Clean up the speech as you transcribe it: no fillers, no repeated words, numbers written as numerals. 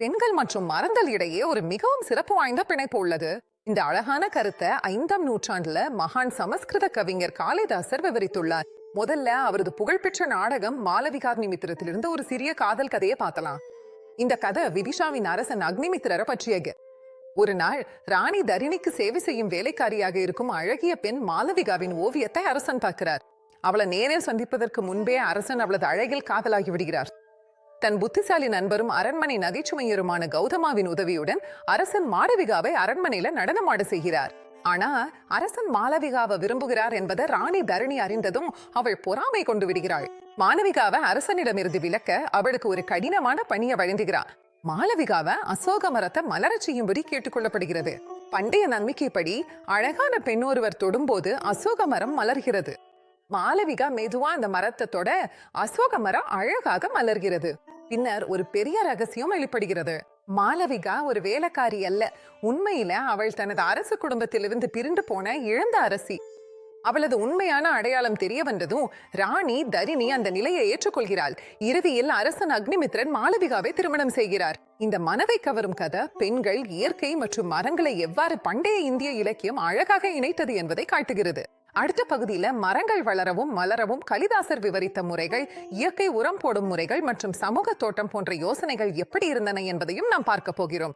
பெண்கள் மற்றும் மரங்கள் இடையே ஒரு மிகவும் சிறப்பு வாய்ந்த பிணைப்பு உள்ளது. இந்த அழகான கருத்தை 5ஆம் நூற்றாண்டுல மகான் சமஸ்கிருத கவிஞர் காளிதாசர் விவரித்துள்ளார். முதல்ல அவரது புகழ்பெற்ற நாடகம் மாளவிகாக்னிமித்திரத்திலிருந்து ஒரு சிறிய காதல் கதையை பார்த்தலாம். இந்த கதை விதிஷாவின் அரசன் அக்னிமித்திரரை பற்றியது. ஒரு நாள் ராணி தரிணிக்கு சேவை செய்யும் வேலைக்காரியாக இருக்கும் அழகிய பெண் மாளவிகாவின் ஓவியத்தை அரசன் பார்க்கிறார். அவளை நேரில் சந்திப்பதற்கு முன்பே அரசன் அவளது அழகில் காதலாகி விடுகிறார். தன் புத்திசாலி நண்பரும் அரண்மனை நகைச்சுவையருமான கௌதமாவின் உதவியுடன் அரசன் மாளவிகாவை அரண்மனையில நடனமாட செய்கிறார். ஆனா அரசன் மாளவிகாவை விரும்புகிறார் என்பதை ராணி தரணி அறிந்ததும் அவள் பொறாமை கொண்டு விடுகிறாள். மாளவிகாவை அரசனிடமிருந்து விலக்க அவளுக்கு ஒரு கடினமான பணியை வழங்குகிறார். மாளவிகாவை அசோக மரத்தை மலரச் செய்யும்படி கேட்டுக்கொள்ளப்படுகிறது. பண்டைய நம்பிக்கைப்படி அழகான பெண்ணொருவர் தொடும்போது அசோக மரம் மலர்கிறது. மாளவிகா மெதுவா அந்த மரத்தை தொட அசோக மரம் அழகாக மலர்கிறது. பின்னர் ஒரு பெரிய ரகசியம் வெளிப்படுகிறது. மாளவிகா ஒரு வேலைக்காரி அல்ல, உண்மையில அவள் தனது அரசு குடும்பத்திலிருந்து பிரிந்து போன இழந்த அரசி. அவளது உண்மையான அடையாளம் தெரிய வந்ததும் ராணி தரிணி அந்த நிலையை ஏற்றுக்கொள்கிறாள். இறுதியில் அரசன் அக்னிமித்ரன் மாளவிகாவை திருமணம் செய்கிறார். இந்த மனதை கவரும் கதை பெண்கள், இயற்கை மற்றும் மரங்களை எவ்வாறு பண்டைய இந்திய இலக்கியம் அழகாக இணைத்தது என்பதை காட்டுகிறது. அடுத்த பகுதியில மரங்கள் வளரவும் மலரவும் காளிதாசர் விவரித்த முறைகள், இயற்கை உரம் போடும் முறைகள் மற்றும் சமூக தோட்டம் போன்ற யோசனைகள் எப்படி இருந்தன என்பதையும் நாம் பார்க்க போகிறோம்.